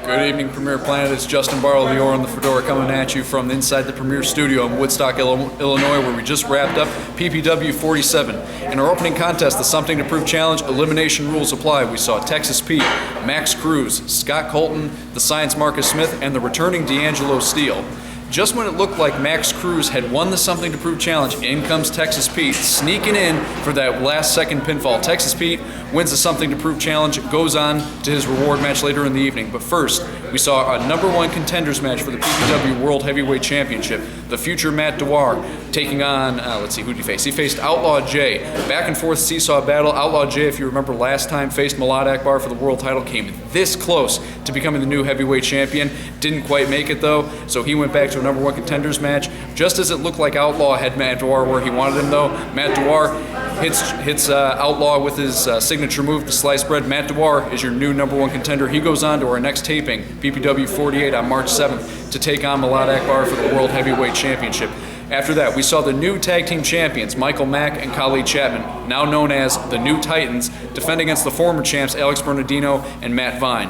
Good evening, Premier Planet. It's Justin Barlow, the Or on the Fedora, coming at you from inside the Premier Studio in Woodstock, Illinois, where we just wrapped up PPW 47. In our opening contest, the Something to Prove Challenge, elimination rules apply. We saw Texas Pete, Max Cruz, Scott Colton, the Science Marcus Smith, and the returning D'Angelo Steele. Just when it looked like Max Cruz had won the Something to Prove Challenge, in comes Texas Pete, sneaking in for that last-second pinfall. Texas Pete wins the Something to Prove Challenge, goes on to his reward match later in the evening. But first, we saw a #1 contenders match for the PPW World Heavyweight Championship. The future Matt Dewar taking on, let's see, who did he face? He faced Outlaw J. Back and forth seesaw battle. Outlaw J, if you remember last time, faced Malad Akbar for the world title, came this close to becoming the new heavyweight champion. Didn't quite make it though, so he went back to a #1 contenders match. Just as it looked like Outlaw had Matt Dewar where he wanted him though, Matt Dewar hits Outlaw with his signature move, the sliced bread. Matt Dewar is your new #1 contender. He goes on to our next taping, PPW 48 on March 7th, to take on Malad Akbar for the World Heavyweight Championship. After that, we saw the new tag team champions, Michael Mack and Khalid Chapman, now known as the New Titans, defend against the former champs, Alex Bernardino and Matt Vine.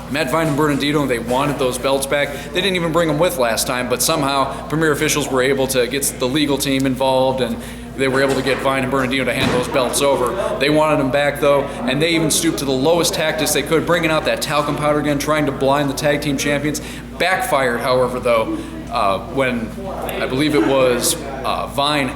Matt Vine and Bernardino, they wanted those belts back. They didn't even bring them with last time, but somehow Premier officials were able to get the legal team involved, and they were able to get Vine and Bernardino to hand those belts over. They wanted them back though, and they even stooped to the lowest tactics they could, bringing out that talcum powder again, trying to blind the tag team champions. Backfired, however, though, when I believe it was Vine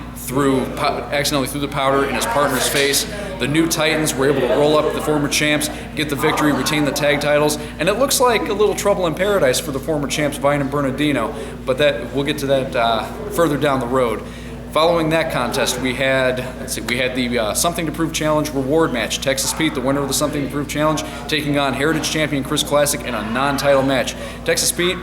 accidentally threw the powder in his partner's face. The New Titans were able to roll up the former champs, get the victory, retain the tag titles, and it looks like a little trouble in paradise for the former champs Vine and Bernardino, but we'll get to that further down the road. Following that contest, we had the Something to Prove Challenge reward match. Texas Pete, the winner of the Something to Prove Challenge, taking on Heritage Champion Chris Classic in a non-title match. Texas Pete,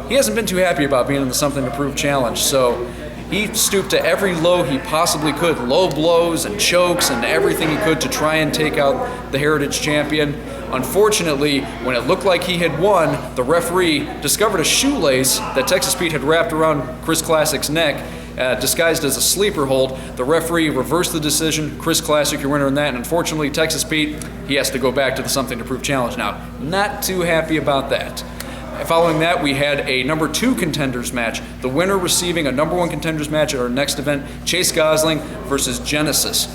he hasn't been too happy about being in the Something to Prove Challenge, so he stooped to every low he possibly could, low blows and chokes and everything he could to try and take out the Heritage Champion. Unfortunately, when it looked like he had won, the referee discovered a shoelace that Texas Pete had wrapped around Chris Classic's neck, disguised as a sleeper hold. The referee reversed the decision. Chris Classic, your winner in that, and unfortunately, Texas Pete, he has to go back to the Something to Prove Challenge now. Not too happy about that. Following that, we had a #2 contenders match. The winner receiving a #1 contenders match at our next event, Chase Gosling versus Genesis.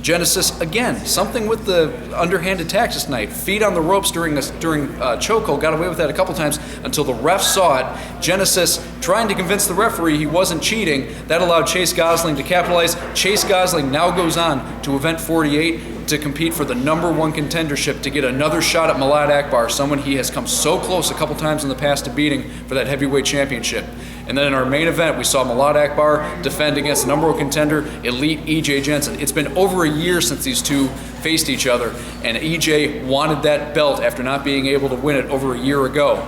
Genesis, again, something with the underhanded tactics tonight. Feet on the ropes during chokehold, got away with that a couple times until the ref saw it. Genesis trying to convince the referee he wasn't cheating. That allowed Chase Gosling to capitalize. Chase Gosling now goes on to Event 48 to compete for the #1 contendership, to get another shot at Malad Akbar, someone he has come so close a couple times in the past to beating for that heavyweight championship. And then in our main event, we saw Malad Akbar defend against the #1 contender, Elite EJ Jensen. It's been over a year since these two faced each other, and EJ wanted that belt after not being able to win it over a year ago.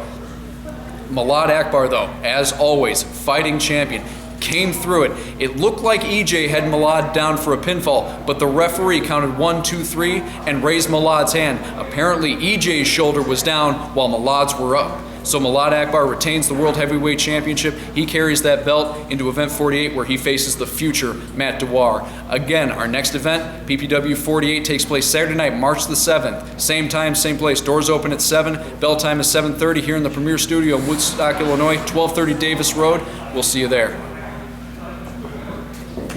Malad Akbar, though, as always, fighting champion, came through it. It looked like EJ had Malad down for a pinfall, but the referee counted 1, 2, 3 and raised Malad's hand. Apparently EJ's shoulder was down while Malad's were up. So Malad Akbar retains the World Heavyweight Championship. He carries that belt into Event 48 where he faces the future Matt Dewar. Again, our next event, PPW 48, takes place Saturday night, March the 7th. Same time, same place. Doors open at 7. Bell time is 7:30 here in the Premier Studio in Woodstock, Illinois, 1230 Davis Road. We'll see you there.